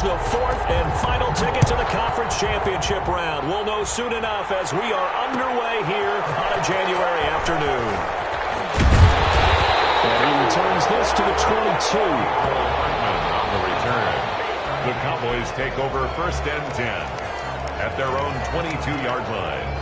the fourth and final ticket to the conference championship round. We'll know soon enough as we are underway here on a January afternoon. And he returns this to the 22. On the return. The Cowboys take over 1st and 10 at their own 22-yard line.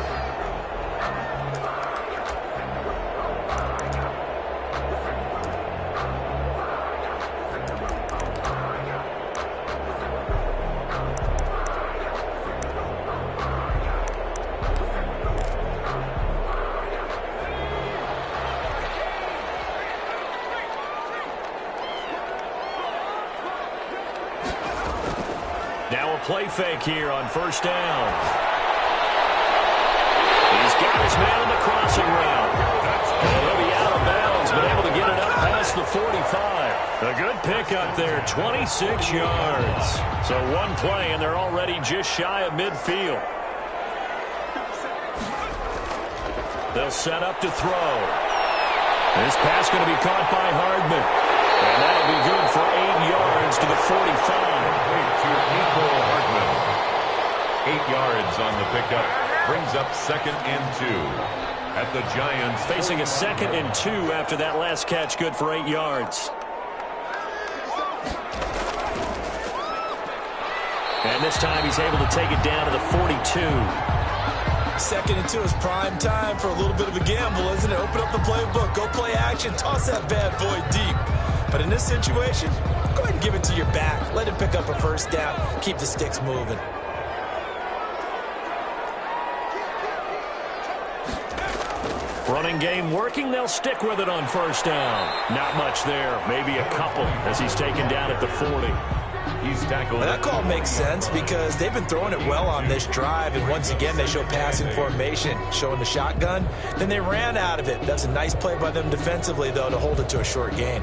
Now a play fake here on 1st down. He's got his man in the crossing route. And he'll be out of bounds, but able to get it up past the 45. A good pickup there, 26 yards. So one play, and they're already just shy of midfield. They'll set up to throw. This pass going to be caught by Hardman. And that'll be good for 8 yards to the 45. To equal Hardman. 8 yards on the pickup. Brings up 2nd and 2 at the Giants. Facing a 2nd and 2 after that last catch. Good for 8 yards. And this time he's able to take it down to the 42. 2nd and 2 is prime time for a little bit of a gamble, isn't it? Open up the playbook. Go play action. Toss that bad boy deep. But in this situation, go ahead and give it to your back. Let him pick up a 1st down. Keep the sticks moving. Running game working. They'll stick with it on 1st down. Not much there. Maybe a couple as he's taken down at the 40. He's tackled. That call makes sense because they've been throwing it well on this drive, and once again they show passing formation, showing the shotgun. Then they ran out of it. That's a nice play by them defensively, though, to hold it to a short gain.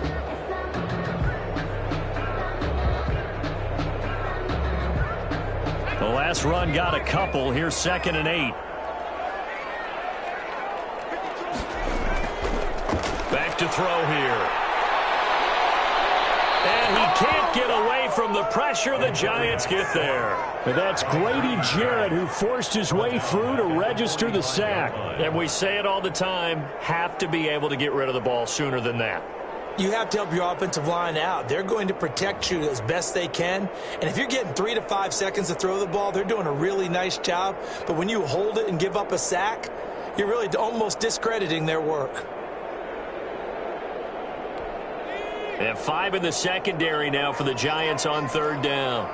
The last run got a couple. Here's 2nd and 8. Back to throw here. And he can't get away from the pressure. The Giants get there. And that's Grady Jarrett who forced his way through to register the sack. And we say it all the time, have to be able to get rid of the ball sooner than that. You have to help your offensive line out. They're going to protect you as best they can. And if you're getting 3 to 5 seconds to throw the ball, they're doing a really nice job. But when you hold it and give up a sack, you're really almost discrediting their work. They have 5 in the secondary now for the Giants on 3rd down.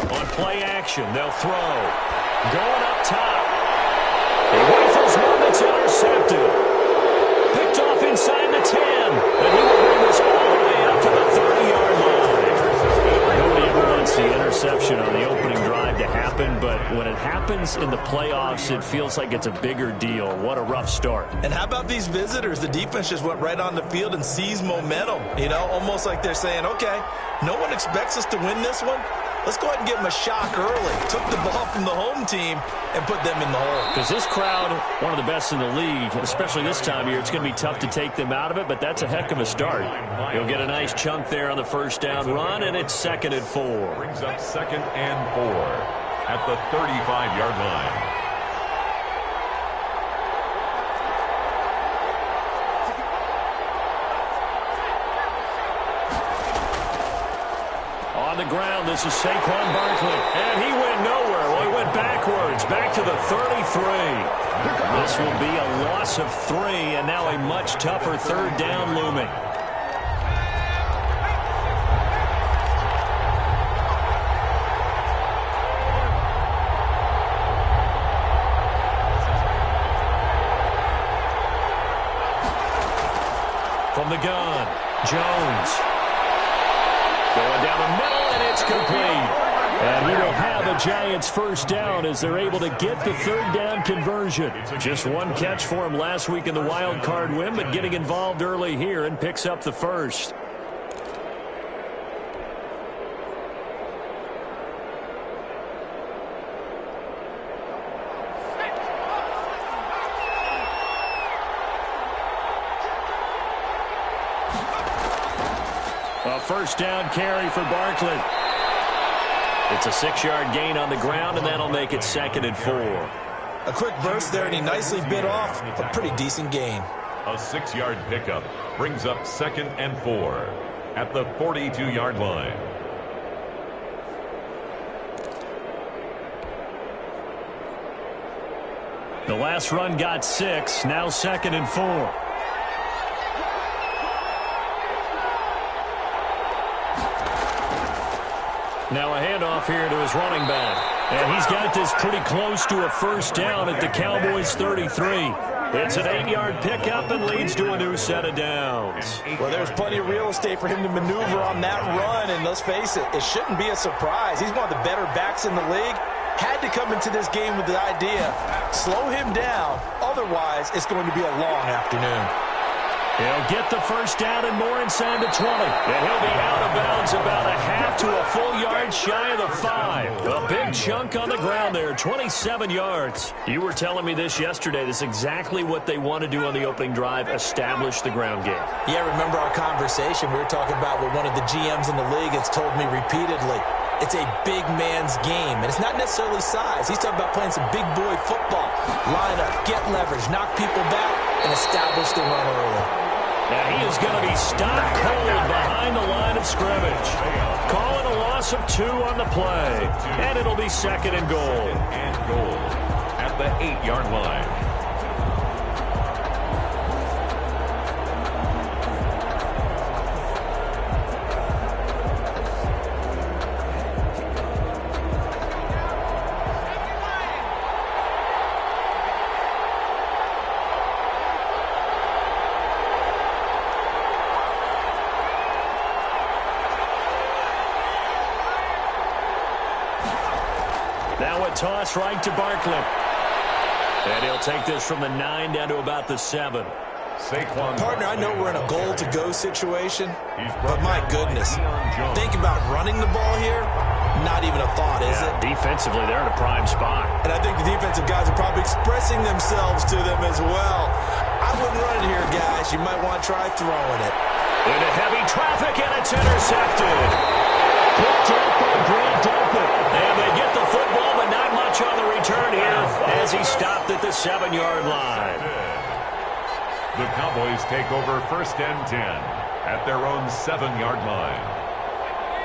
On play action, they'll throw. Going up top. He rifles one that's intercepted. Picked off inside the 10. And he will bring this all the way up to the 30-yard line. Nobody ever wants the interception on the opening drive to happen, but when it happens in the playoffs, it feels like it's a bigger deal. What a rough start. And how about these visitors? The defense just went right on the field and seized momentum. You know, almost like they're saying, okay, no one expects us to win this one. Let's go ahead and give them a shock early. Took the ball from the home team and put them in the hole. Because this crowd, one of the best in the league, especially this time of year, it's going to be tough to take them out of it, but that's a heck of a start. He'll get a nice chunk there on the 1st down run, and it's 2nd and 4. Brings up 2nd and 4 at the 35-yard line. On the ground, this is Saquon Barkley. And he went nowhere. Well, he went backwards, back to the 33. This will be a loss of 3, and now a much tougher 3rd down looming. From the gun, Jones. Going down the middle, and it's complete. And we will have a Giants 1st down as they're able to get the 3rd down conversion. Just one catch for him last week in the wild card win, but getting involved early here and picks up the 1st. first down carry for Barkley. It's a 6-yard gain on the ground, and that'll make it 2nd and 4. A quick burst there, and he nicely bit off a pretty decent gain. A 6-yard pickup brings up 2nd and 4 at the 42-yard line. The last run got 6, now 2nd and 4. Now a handoff here to his running back. And he's got this pretty close to a first down at the Cowboys' 33. It's an 8-yard pickup and leads to a new set of downs. Well, there's plenty of real estate for him to maneuver on that run, and let's face it, it shouldn't be a surprise. He's one of the better backs in the league. Had to come into this game with the idea, slow him down, otherwise it's going to be a long afternoon. He'll get the first down and more inside the 20. And he'll be out of bounds about a half to a full yard shy of the 5. A big chunk on the ground there, 27 yards. You were telling me this yesterday. This is exactly what they want to do on the opening drive, establish the ground game. Yeah, remember our conversation. We were talking about what one of the GMs in the league has told me repeatedly. It's a big man's game, and it's not necessarily size. He's talking about playing some big boy football. Line up, get leverage, knock people back, and establish the run early. Now he is going to be stopped cold behind the line of scrimmage. Calling a loss of 2 on the play, and it'll be 2nd and goal. And goal at the 8-yard line. Toss right to Barkley. And he'll take this from the 9 down to about the 7. Partner, I know we're in a goal-to-go situation, but my goodness, think about running the ball here, not even a thought, is it? Defensively, they're in a prime spot. And I think the defensive guys are probably expressing themselves to them as well. I wouldn't run it here, guys. You might want to try throwing it. Into heavy traffic, and it's intercepted. Picked up by Grant Delpit. And they get the football, but not much on the return here as he stopped at the 7-yard line. The Cowboys take over 1st and 10 at their own 7-yard line.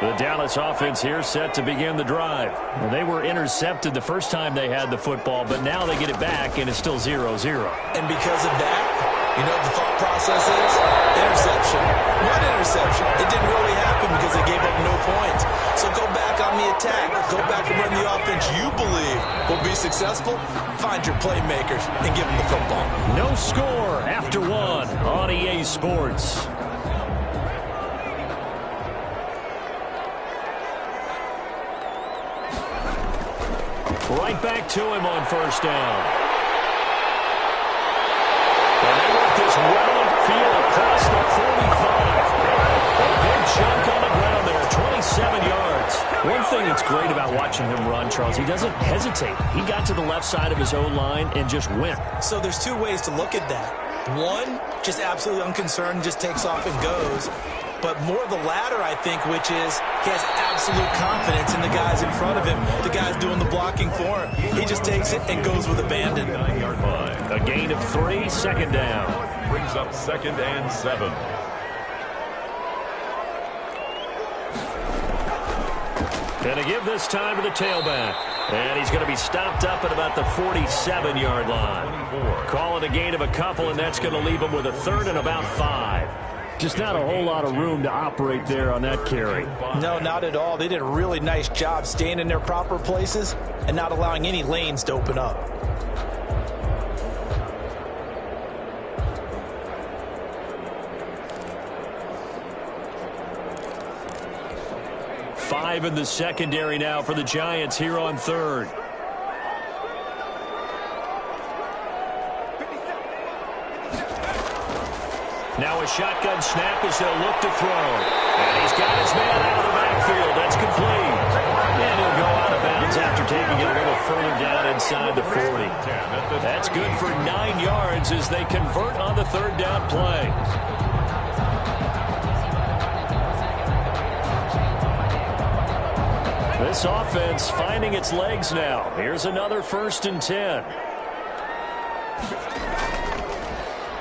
The Dallas offense here set to begin the drive. Well, they were intercepted the first time they had the football, but now they get it back, and it's still 0-0. And because of that, you know what the thought process is? Interception. What interception? It didn't really happen because they gave up no points. So go back on the attack. Go back and run the offense you believe will be successful. Find your playmakers and give them the football. No score after 1 on EA Sports. Right back to him on first down. And they work this well upfield across the 45. A big chunk on the ground there, 27 yards. One thing that's great about watching him run, Charles, he doesn't hesitate. He got to the left side of his own line and just went. So there's 2 ways to look at that. One, just absolutely unconcerned, just takes off and goes. But more the latter, I think, which is he has absolute confidence in the guys in front of him, the guys doing the blocking for him. He just takes it and goes with abandon. 9-yard line. A gain of 3, 2nd down. Brings up 2nd and 7. Going to give this time to the tailback. And he's going to be stopped up at about the 47-yard line. Call it a gain of a couple, and that's going to leave him with a 3rd and about 5. Just not a whole lot of room to operate there on that carry. No, not at all. They did a really nice job staying in their proper places and not allowing any lanes to open up. Five in the secondary now for the Giants here on 3rd. Now a shotgun snap as they'll look to throw. And he's got his man out of the backfield. That's complete. And he'll go out of bounds after taking it a little further down inside the 40. That's good for 9 yards as they convert on the 3rd down play. This offense finding its legs now. Here's another 1st and 10.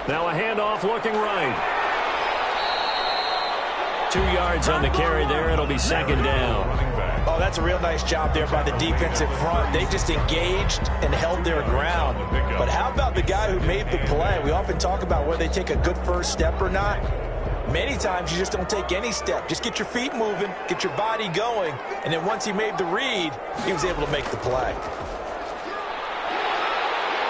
Now a handoff looking right. 2 yards on the carry there. It'll be 2nd down. Oh, that's a real nice job there by the defensive front. They just engaged and held their ground. But how about the guy who made the play? We often talk about whether they take a good first step or not. Many times you just don't take any step. Just get your feet moving, get your body going, and then once he made the read, he was able to make the play.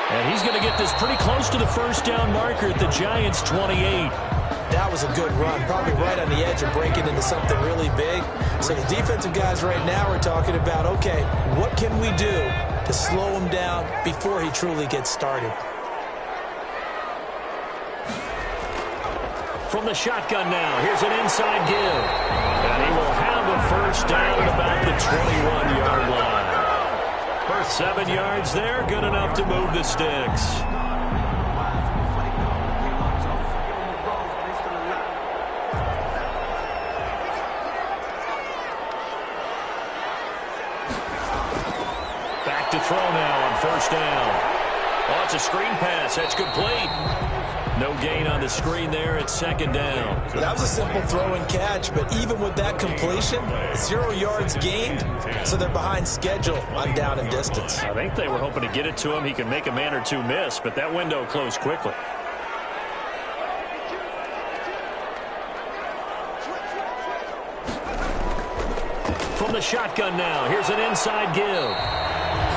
And he's going to get this pretty close to the 1st down marker at the Giants' 28. That was a good run, probably right on the edge of breaking into something really big. So the defensive guys right now are talking about, okay, what can we do to slow him down before he truly gets started? From the shotgun now, here's an inside give. And he will have a 1st down at about the 21-yard line. First 7 yards there, good enough to move the sticks. Back to throw now on 1st down. Oh, it's a screen pass. That's complete. No gain on the screen there at 2nd down. That was a simple throw and catch, but even with that completion, 0 yards gained, so they're behind schedule on down and distance. I think they were hoping to get it to him. He could make a man or two miss, but that window closed quickly. From the shotgun now, here's an inside give.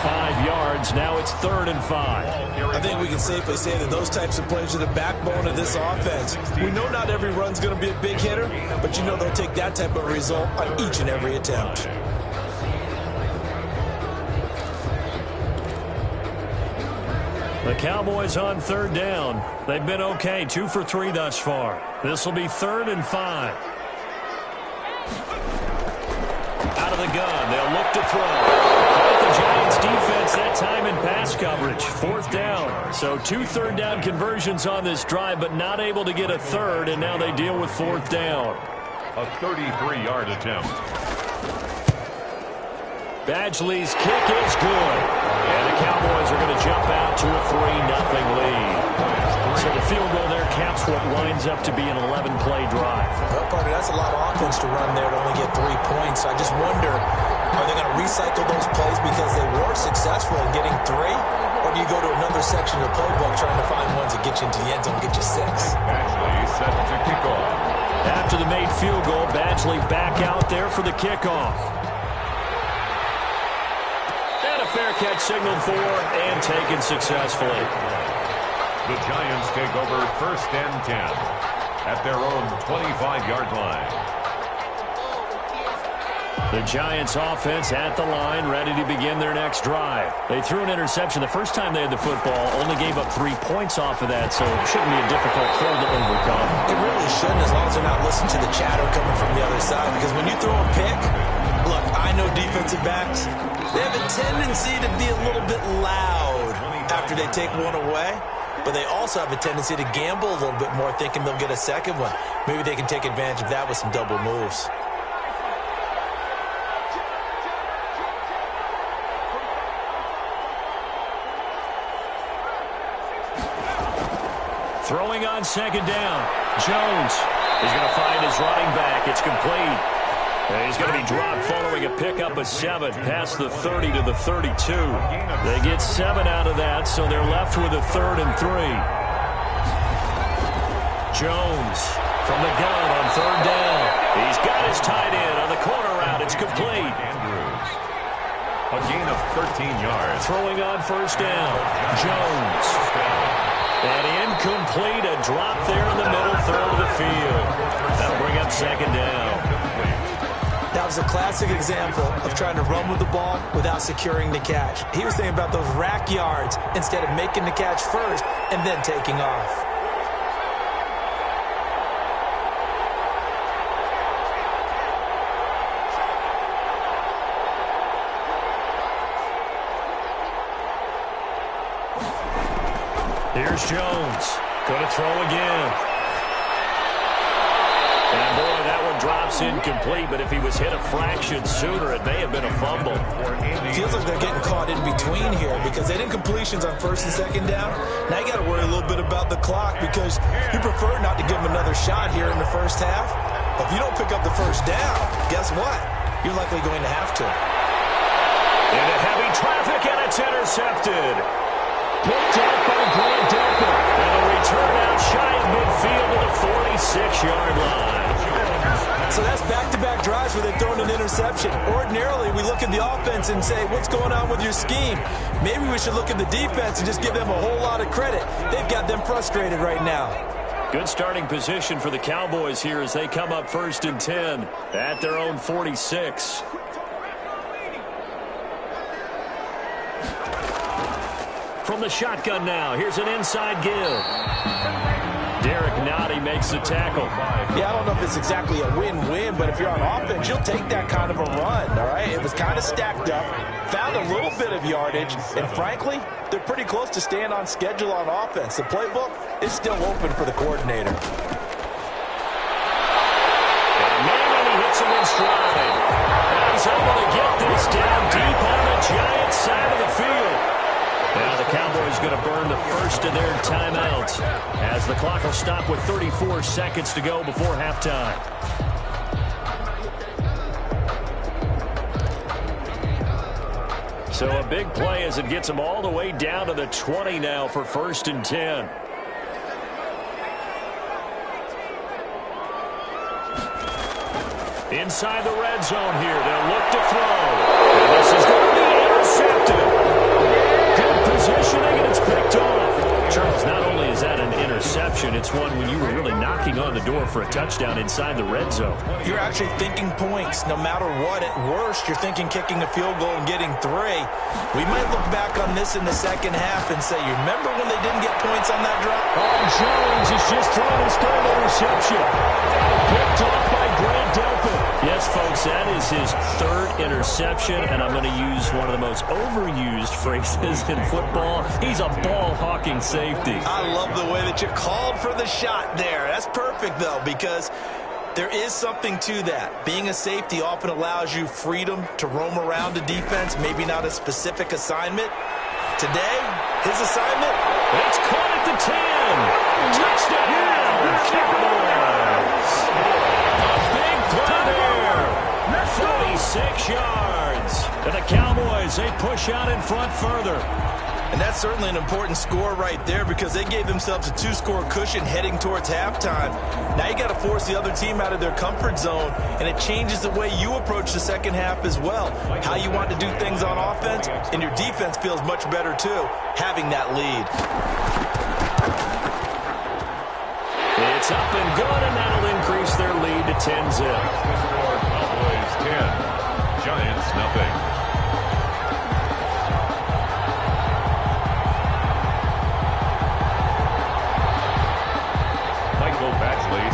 5 yards, now it's 3rd and 5. I think we can safely say that those types of plays are the backbone of this offense. We know not every run's going to be a big hitter, but you know they'll take that type of result on each and every attempt. The Cowboys on 3rd down. They've been okay, 2 for 3 thus far. This will be 3rd and 5. Out of the gun, they'll look to throw. The Giants defense that time in pass coverage. 4th down. So 2 third-down conversions on this drive, but not able to get a 3rd, and now they deal with 4th down. A 33-yard attempt. Badgley's kick is good. And the Cowboys are going to jump out to a 3-0 lead. So the field goal there caps what winds up to be an 11-play drive. Well, Carter, that's a lot of offense to run there to only get 3 points. I just wonder, are they going to recycle those plays because they were successful in getting 3? Or do you go to another section of the playbook trying to find ones that get you into the end zone and get you 6? Badgley set to kick off. After the made field goal, Badgley back out there for the kickoff. And a fair catch signaled for and taken successfully. The Giants take over 1st and 10 at their own 25-yard line. The Giants offense at the line, ready to begin their next drive. They threw an interception the first time they had the football, only gave up 3 points off of that, so it shouldn't be a difficult hole to overcome. It really shouldn't, as long as they're not listening to the chatter coming from the other side, because when you throw a pick, look, I know defensive backs, they have a tendency to be a little bit loud after they take one away. But they also have a tendency to gamble a little bit more, thinking they'll get a second one. Maybe they can take advantage of that with some double moves. Throwing on 2nd down. Jones is going to find his running back. It's complete. And he's going to be dropped following a pickup of 7 past the 30 to the 32. They get 7 out of that, so they're left with a 3rd and 3. Jones from the gun on 3rd down. He's got his tight end on the corner route. It's complete. Andrews. A gain of 13 yards. Throwing on 1st down. Jones. And incomplete. A drop there in the middle third of the field. That'll bring up 2nd down. That was a classic example of trying to run with the ball without securing the catch. He was thinking about those rack yards instead of making the catch first and then taking off. Here's Jones. Going to throw again. And boy, that was ball drops incomplete, but if he was hit a fraction sooner, it may have been a fumble. Feels like they're getting caught in between here because they didn't completions on first and second down. Now you got to worry a little bit about the clock because you prefer not to give them another shot here in the first half. But if you don't pick up the first down, guess what? You're likely going to have to. Into heavy traffic, and it's intercepted. Picked up by Grant Delpit. And a return out shy of midfield to the 46-yard line. So that's back-to-back drives where they've thrown an interception. Ordinarily, we look at the offense and say, what's going on with your scheme? Maybe we should look at the defense and just give them a whole lot of credit. They've got them frustrated right now. Good starting position for the Cowboys here as they come up 1st and 10 at their own 46. From the shotgun now, here's an inside give. Derek Nottie makes the tackle. Yeah, I don't know if it's exactly a win-win, but if you're on offense, you'll take that kind of a run, all right? It was kind of stacked up, found a little bit of yardage, and frankly, they're pretty close to staying on schedule on offense. The playbook is still open for the coordinator. And maybe he hits him in stride. And he's able to get this down deep on the Giants side of the field. Now the Cowboys going to burn the first of their timeouts as the clock will stop with 34 seconds to go before halftime. So a big play as it gets them all the way down to the 20 now for 1st and 10. Inside the red zone here, they'll look to throw. And this is going to be intercepted. Good positioning, and it's picked off. Charles, not only is that an interception, it's one when you were really knocking on the door for a touchdown inside the red zone. You're actually thinking points no matter what. At worst, you're thinking kicking a field goal and getting 3. We might look back on this in the second half and say, you remember when they didn't get points on that drop? Oh, Jones has just thrown his 3rd interception. Picked off by Grant Delpit. Yes, folks, that is his 3rd interception, and I'm going to use one of the most overused phrases in football. He's a ball-hawking safety. I love the way that you called for the shot there. That's perfect, though, because there is something to that. Being a safety often allows you freedom to roam around a defense, maybe not a specific assignment. Today, his assignment? It's caught at the 10. Touchdown, Cowboys. A big play there. 46 yards. And the Cowboys, they push out in front further. And that's certainly an important score right there because they gave themselves a 2-score cushion heading towards halftime. Now you got to force the other team out of their comfort zone, and it changes the way you approach the second half as well. How you want to do things on offense, and your defense feels much better too, having that lead. It's up and good, and that'll increase their lead to 10-zip. Cowboys 10, Giants nothing.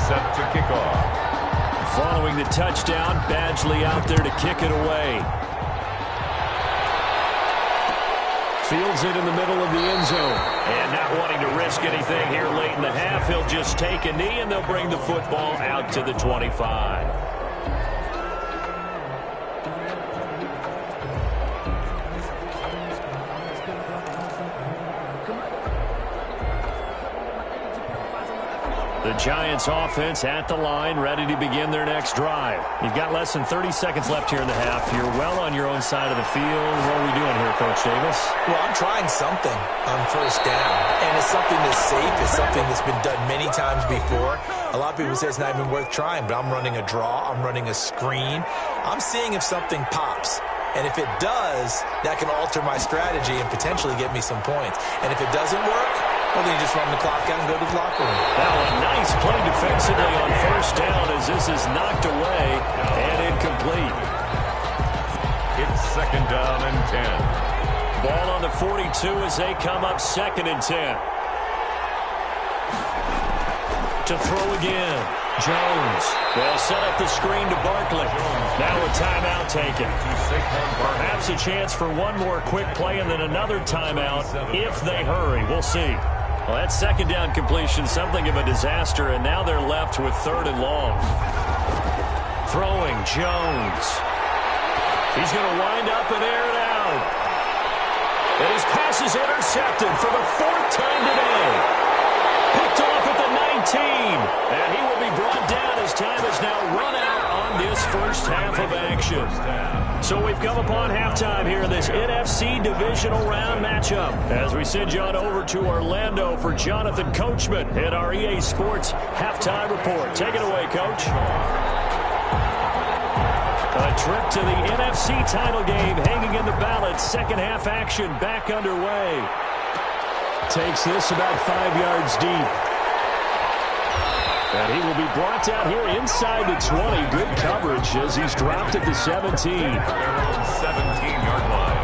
Set to kick off. Following the touchdown, Badgley out there to kick it away. Fields it in the middle of the end zone. And not wanting to risk anything here late in the half, he'll just take a knee and they'll bring the football out to the 25. The Giants offense at the line, ready to begin their next drive. You've got less than 30 seconds left here in the half. You're well on your own side of the field. What are we doing here, Coach Davis? Well, I'm trying something on first down, and it's something that's safe. It's something that's been done many times before. A lot of people say it's not even worth trying, but I'm running a draw. I'm running a screen. I'm seeing if something pops. And if it does, that can alter my strategy and potentially get me some points. And if it doesn't work, well, then you just run the clock out and go to the locker room. Now a nice play defensively on first down as this is knocked away and incomplete. It's 2nd down and 10. Ball on the 42 as they come up 2nd and 10. To throw again. Jones. They'll set up the screen to Barkley. Now a timeout taken. Perhaps a chance for one more quick play and then another timeout if they hurry. We'll see. Well, that 2nd down completion, something of a disaster, and now they're left with 3rd and long. Throwing Jones. He's going to wind up and air it out. And his pass is intercepted for the 4th time today. Picked off at the 19. And he will be brought down as time has now run out on this first half of action. So we've come upon halftime here in this NFC divisional round matchup. As we send you on over to Orlando for Jonathan Coachman at our EA Sports halftime report. Take it away, Coach. A trip to the NFC title game hanging in the balance. Second half action back underway. Takes this about 5 yards deep. And he will be brought down here inside the 20. Good coverage as he's dropped at the 17. 17-yard line.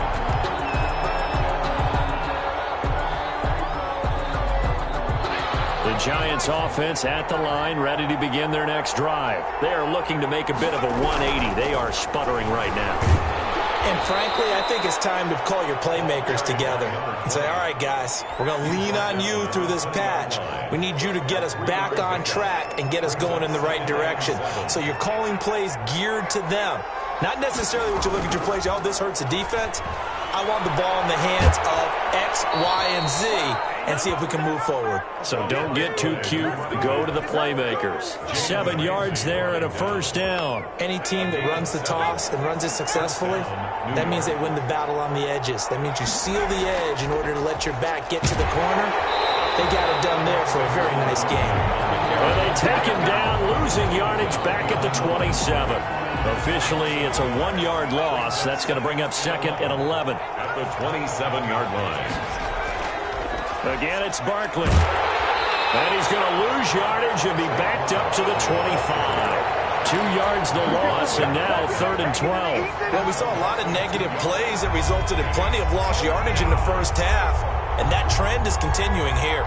The Giants offense at the line, ready to begin their next drive. They are looking to make a bit of a 180. They are sputtering right now. And frankly, I think it's time to call your playmakers together and say, all right, guys, we're going to lean on you through this patch. We need you to get us back on track and get us going in the right direction. So you're calling plays geared to them. Not necessarily what you look at your plays, oh, this hurts the defense. I want the ball in the hands of X, Y, and Z and see if we can move forward. So don't get too cute. Go to the playmakers. 7 yards there and a first down. Any team that runs the toss and runs it successfully, that means they win the battle on the edges. That means you seal the edge in order to let your back get to the corner. They got it done there for a very nice game. Well, they take him down, losing yardage back at the 27. Officially, it's a 1-yard loss. That's going to bring up 2nd and 11. At the 27-yard line. Again, it's Barkley. And he's going to lose yardage and be backed up to the 25. 2 yards the loss, and now 3rd and 12. Well, we saw a lot of negative plays that resulted in plenty of lost yardage in the first half, and that trend is continuing here.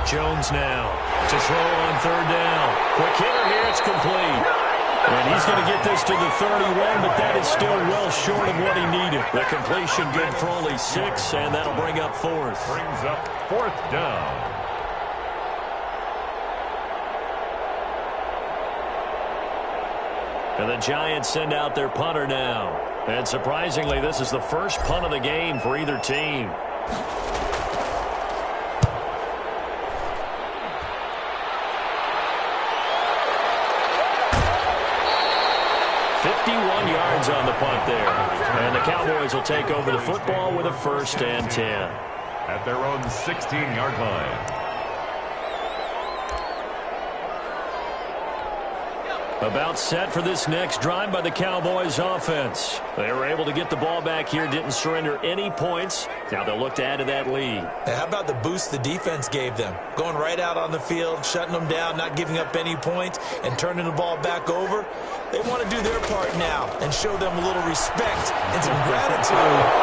Jones now to throw on 3rd down. Quick hitter here, it's complete. And he's going to get this to the 31, but that is still well short of what he needed. The completion good for only 6, and that'll bring up 4th. Brings up 4th down. And the Giants send out their punter now. And surprisingly, this is the first punt of the game for either team. 51 yards on the punt there. And the Cowboys will take over the football with a 1st and 10. At their own 16-yard line. About set for this next drive by the Cowboys offense. They were able to get the ball back here, didn't surrender any points. Now they'll look to add to that lead. Now, how about the boost the defense gave them? Going right out on the field, shutting them down, not giving up any points, and turning the ball back over. They want to do their part now and show them a little respect and some gratitude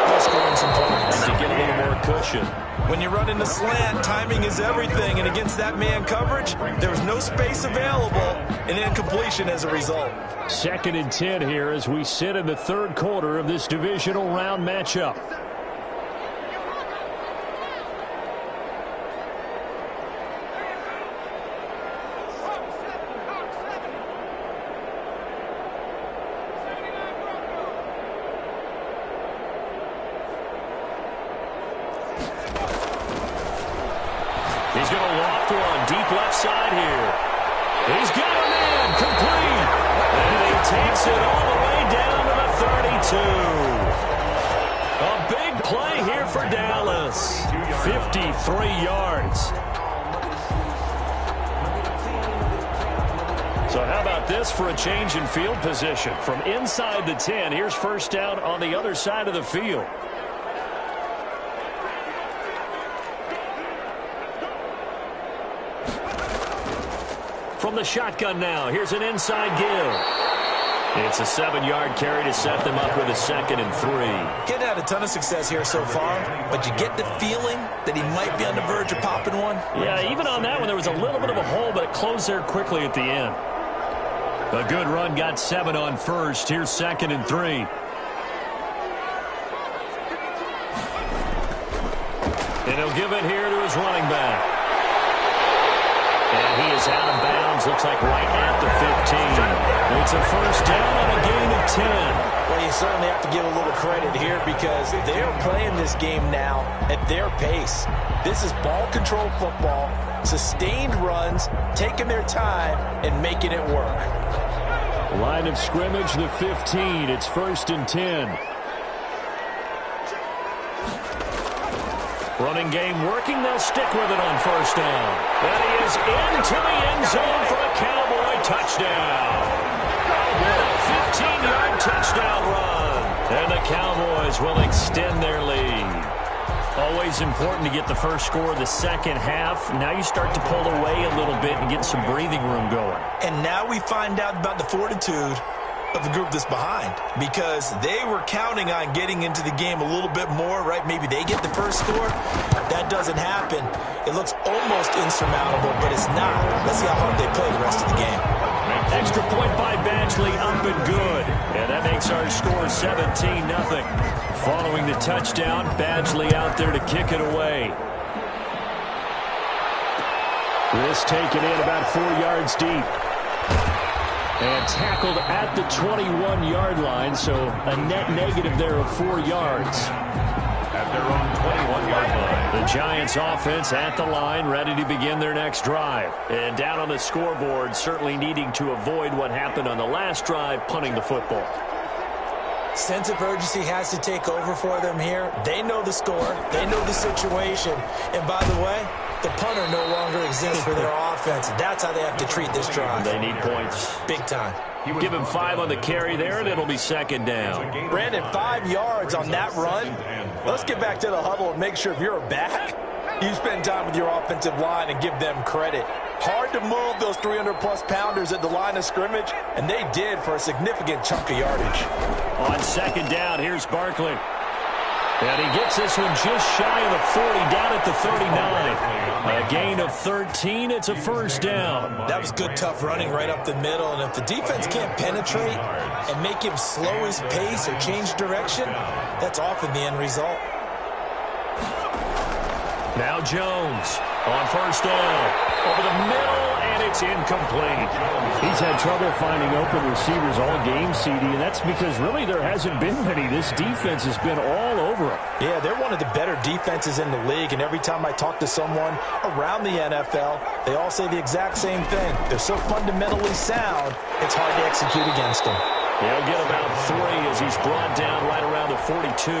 for scoring some points. And to get a little more cushion. When you run in the slant, timing is everything, and against that man coverage, there was no space available, and incompletion as a result. 2nd and 10 here as we sit in the 3rd quarter of this divisional round matchup. He's going to loft one deep left side here. He's got a man complete. And he takes it all the way down to the 32. A big play here for Dallas. 53 yards. So how about this for a change in field position? From inside the 10, here's 1st down on the other side of the field. From the shotgun now, here's an inside give. It's a 7-yard carry to set them up with a 2nd and 3. Getting had a ton of success here so far, but you get the feeling that he might be on the verge of popping one. Yeah, even on that one, there was a little bit of a hole, but it closed there quickly at the end. A good run, got 7 on 1st. Here's 2nd and 3. And he'll give it here to his running back. And he is out of bounds, looks like right at the 15. It's a first down on a gain of 10. Well, you certainly have to give a little credit here because they're playing this game now at their pace. This is ball control football, sustained runs, taking their time and making it work. Line of scrimmage, the 15. It's first and 10. Running game working. They'll stick with it on first down. And he is into the end zone for a Cowboy touchdown. What a 15-yard touchdown run. And the Cowboys will extend their lead. Always important to get the first score of the second half. Now you start to pull away a little bit and get some breathing room going. And now we find out about the fortitude of the group that's behind, because they were counting on getting into the game a little bit more, right? Maybe they get the first score. That doesn't happen. It looks almost insurmountable, but it's not. Let's see how hard they play the rest of the game. Extra point by Badgley, up and good. And that makes our score 17-0. Following the touchdown, Badgley out there to kick it away. This taken in about 4 yards deep. And tackled at the 21-yard line, so a net negative there of 4 yards. At their own 21-yard line. The Giants offense at the line, ready to begin their next drive. And down on the scoreboard, certainly needing to avoid what happened on the last drive, punting the football. Sense of urgency has to take over for them here. They know the score. They know the situation. And by the way, the punter no longer exists for their offense. That's how they have to treat this drive. They need points. Big time. Give him 5 on the carry there, and it'll be second down. Brandon, 5 yards on that run. Let's get back to the huddle and make sure if you're a back, you spend time with your offensive line and give them credit. Hard to move those 300-plus pounders at the line of scrimmage, and they did for a significant chunk of yardage. On second down, here's Barkley. And he gets this one just shy of the 40, down at the 39. A gain of 13. It's a first down. That was good, tough running right up the middle. And if the defense can't penetrate and make him slow his pace or change direction, that's often the end result. Now Jones on first down. Over the middle, and it's incomplete. He's had trouble finding open receivers all game, CD, and that's because really there hasn't been many. This defense has been all over him. Yeah, they're one of the better defenses in the league, and every time I talk to someone around the NFL, they all say the exact same thing. They're so fundamentally sound, it's hard to execute against them. He'll get about 3 as he's brought down right around the 42.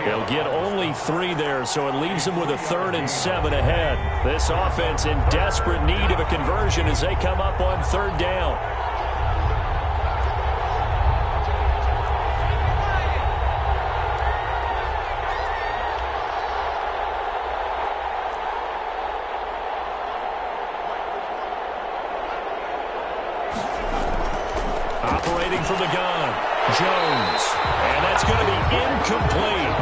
He'll get only 3 there, so it leaves him with a 3rd and 7 ahead. This offense in desperate need of a conversion as they come up on 3rd down. Operating from the gun, Jones. And that's going to be incomplete.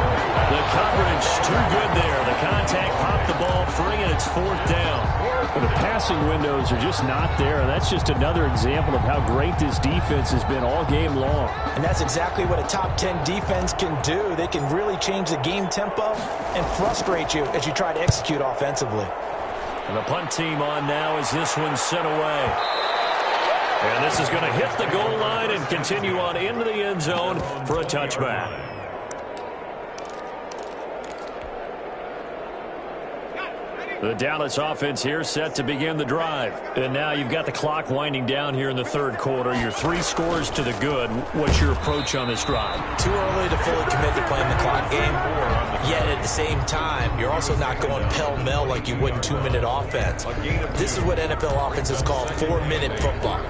The coverage too good there. The contact popped the ball free, and it's 4th down. But the passing windows are just not there. That's just another example of how great this defense has been all game long. And that's exactly what a top 10 defense can do. They can really change the game tempo and frustrate you as you try to execute offensively. And the punt team on now as this one's sent away. And this is going to hit the goal line and continue on into the end zone for a touchback. The Dallas offense here set to begin the drive. And now you've got the clock winding down here in the 3rd quarter. Your 3 scores to the good. What's your approach on this drive? Too early to fully commit to playing the clock game. Yet at the same time, you're also not going pell-mell like you would in 2-minute offense. This is what NFL offenses call 4-minute football.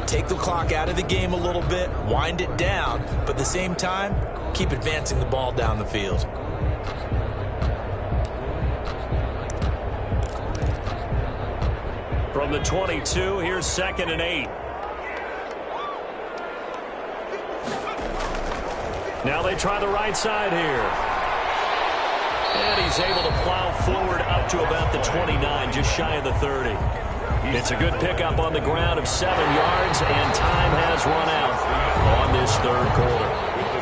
Take the clock out of the game a little bit, wind it down, but at the same time, keep advancing the ball down the field. From the 22, here's 2nd and 8. Now they try the right side here. And he's able to plow forward up to about the 29, just shy of the 30. It's a good pickup on the ground of 7 yards, and time has run out on this 3rd quarter.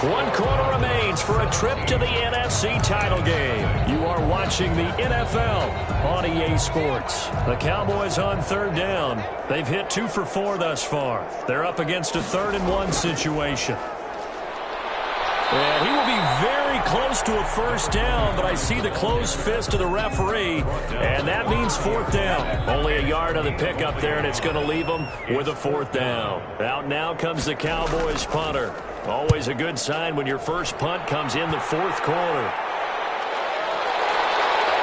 1 quarter remains for a trip to the NFC title game. You are watching the NFL on EA Sports. The Cowboys on 3rd down. They've hit 2 for 4 thus far. They're up against a 3rd and 1 situation. And he will be very close to a 1st down, but I see the closed fist of the referee, and that means 4th down. Only a yard on the pickup there, and it's going to leave them with a 4th down. Out now comes the Cowboys punter. Always a good sign when your first punt comes in the 4th quarter.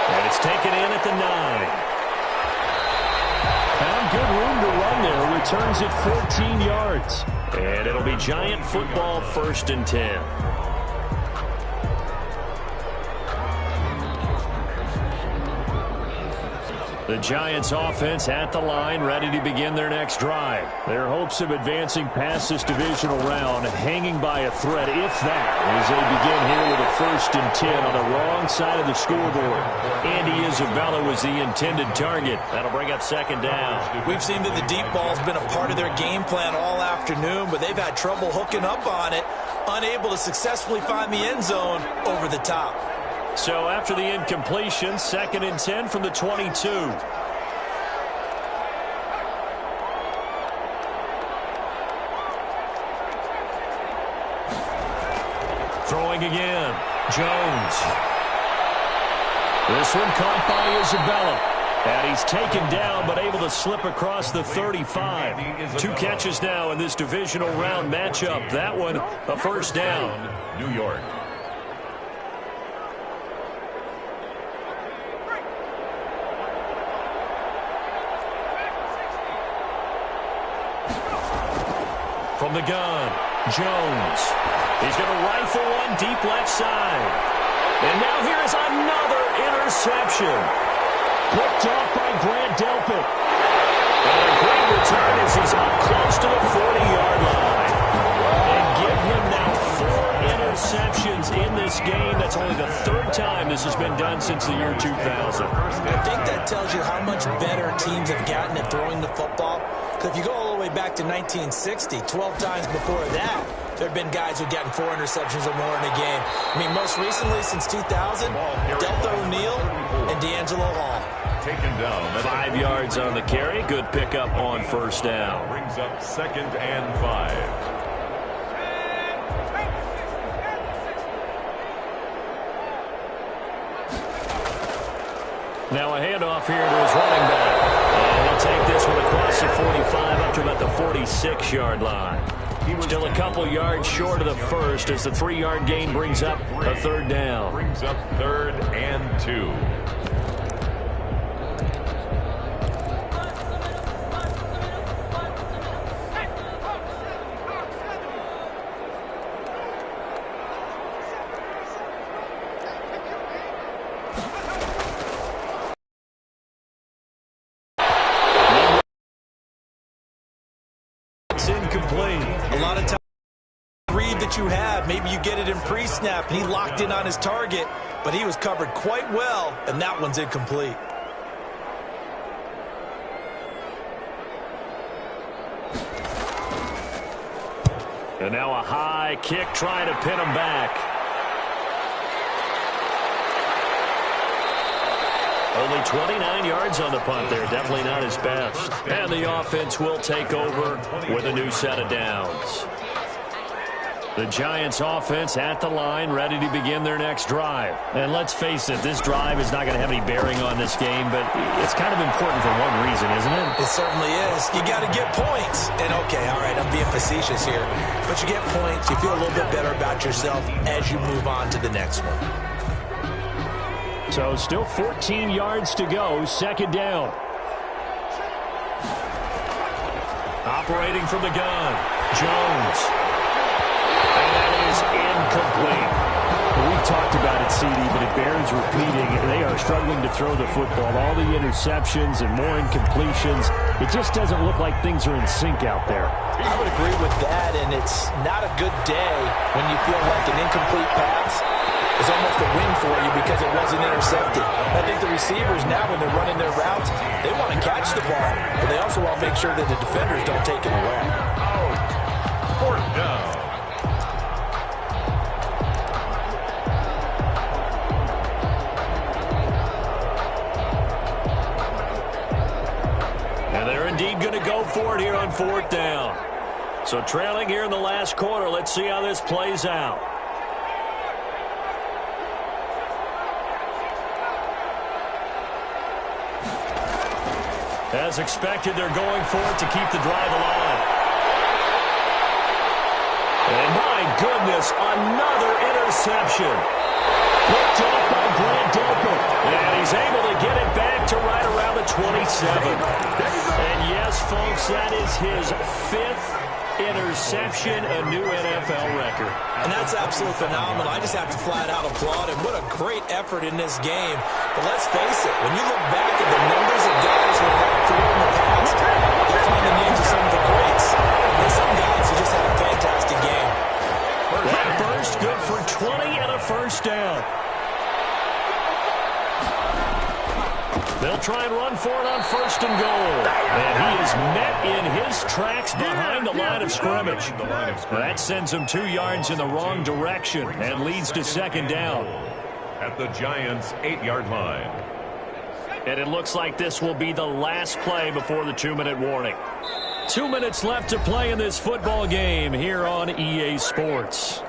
And it's taken in at the 9. Found good room to run there. Returns it 14 yards. And it'll be Giant football 1st and 10. The Giants offense at the line, ready to begin their next drive. Their hopes of advancing past this divisional round hanging by a thread, if that, as they begin here with a 1st and 10 on the wrong side of the scoreboard. Andy Isabella was the intended target. That'll bring up 2nd down. We've seen that the deep ball's been a part of their game plan all afternoon, but they've had trouble hooking up on it, unable to successfully find the end zone over the top. So after the incompletion, 2nd and 10 from the 22. Throwing again. Jones. This one caught by Isabella. And he's taken down, but able to slip across the 35. 2 catches now in this divisional round matchup. That one, a 1st down. New York. From the gun, Jones. He's going to rifle one deep left side. And now here is another interception. Picked off by Grant Delpit. And a great return as he's up close to the 40-yard line. And give him now 4 interceptions in this game. That's only the 3rd time this has been done since the year 2000. I think that tells you how much better teams have gotten at throwing the football. Because if you go all the way back to 1960, 12 times before that, there have been guys who've gotten 4 interceptions or more in a game. I mean, most recently, since 2000, Delta O'Neal and D'Angelo Hall. Taken down. 5 yards on the carry. Good pickup on 1st down. Brings up 2nd and 5. Now a handoff here to his running back. And he'll take this one across the 45 up to about the 46-yard line. Still a couple yards short of the 1st as the 3-yard gain brings up a 3rd down. Brings up 3rd and 2. Incomplete. A lot of times, read that you have, maybe you get it in pre-snap, and he locked in on his target, but he was covered quite well, and that one's incomplete. And now a high kick trying to pin him back. Only 29 yards on the punt there. Definitely not his best. And the offense will take over with a new set of downs. The Giants offense at the line, ready to begin their next drive. And let's face it, this drive is not going to have any bearing on this game, but it's kind of important for one reason, isn't it? It certainly is. You got to get points. And okay, all right, I'm being facetious here. But you get points, you feel a little bit better about yourself as you move on to the next one. So still 14 yards to go, 2nd down. Operating from the gun, Jones. And that is incomplete. We've talked about it, CD, but it bears repeating. They are struggling to throw the football. All the interceptions and more incompletions. It just doesn't look like things are in sync out there. I would agree with that, and it's not a good day when you feel like an incomplete pass is almost a win for you because it wasn't intercepted. I think the receivers now, when they're running their routes, they want to catch the ball, but they also want to make sure that the defenders don't take it away. 4th down. go for it here on 4th down. So trailing here in the last quarter. Let's see how this plays out. As expected, they're going for it to keep the drive alive. And my goodness, another interception. Picked up by Grant Delpit. And he's able to get it back to right around the 27. And yes, folks, that is his 5th interception, a new NFL record. And that's absolutely phenomenal. I just have to flat out applaud him. What a great effort in this game. But let's face it, when you look back at the numbers of guys who have had career in the past, you'll find the names of some of the greats. And some guys who just had a fantastic game. That burst good for 20 and a first down. They'll try and run for it on 1st and goal. And he is met in his tracks behind the line of scrimmage. That sends him 2 yards in the wrong direction and leads to 2nd down. At the Giants' 8-yard line. And it looks like this will be the last play before the 2-minute warning. 2 minutes left to play in this football game here on EA Sports.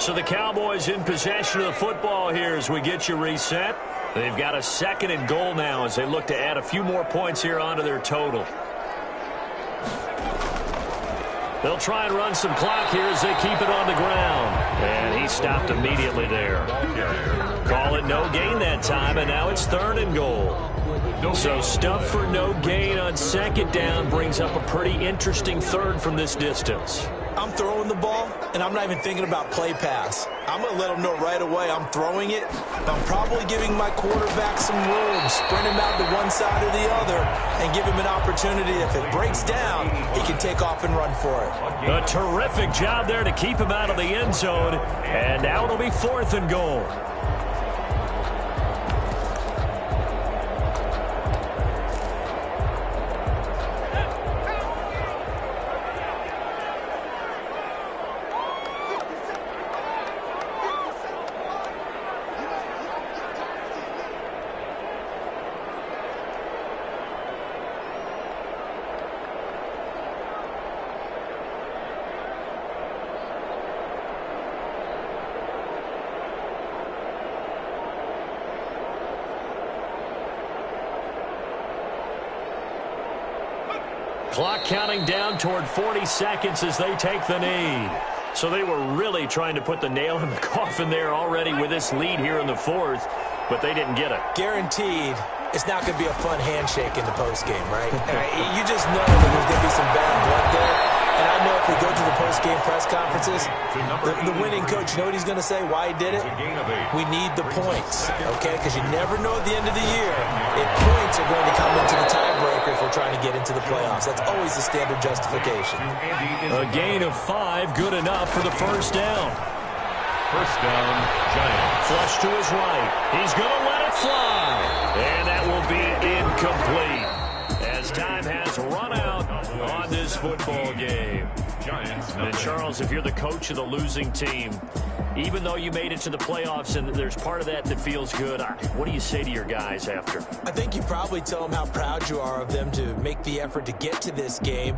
So the Cowboys in possession of the football here as we get you reset. They've got a 2nd and goal now as they look to add a few more points here onto their total. They'll try and run some clock here as they keep it on the ground. And he stopped immediately there. Call it no gain that time, and now it's 3rd and goal. So stuff for no gain on 2nd down brings up a pretty interesting 3rd from this distance. I'm throwing the ball, and I'm not even thinking about play pass. I'm going to let them know right away I'm throwing it, but I'm probably giving my quarterback some room, sprint him out to one side or the other, and give him an opportunity. If it breaks down, he can take off and run for it. A terrific job there to keep him out of the end zone, and now it'll be 4th and goal. Clock counting down toward 40 seconds as they take the knee. So they were really trying to put the nail in the coffin there already with this lead here in the 4th, but they didn't get it. Guaranteed, it's not going to be a fun handshake in the postgame, right? You just know that there's going to be some bad blood there. And I know if we go to the postgame press conferences, the winning coach, you know what he's going to say, why he did it? We need the points, okay? Because you never know at the end of the year if points are going to come into the tiebreaker if we're trying to get into the playoffs. That's always the standard justification. A gain of 5, good enough for the 1st down. 1st down, Giants. Flush to his right. He's going to let it fly. And that will be incomplete. As time has run out on this football game. And Charles, if you're the coach of the losing team, even though you made it to the playoffs and there's part of that that feels good, what do you say to your guys after? I think you probably tell them how proud you are of them to make the effort to get to this game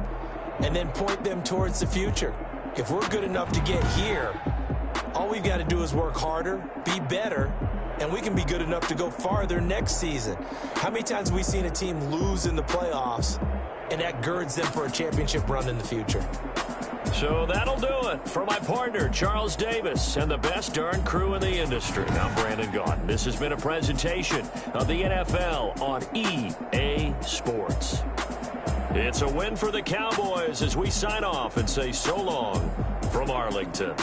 and then point them towards the future. If we're good enough to get here, all we've got to do is work harder, be better, and we can be good enough to go farther next season. How many times have we seen a team lose in the playoffs, and that girds them for a championship run in the future? So that'll do it for my partner, Charles Davis, and the best darn crew in the industry. I'm Brandon Gaudin. This has been a presentation of the NFL on EA Sports. It's a win for the Cowboys as we sign off and say so long from Arlington.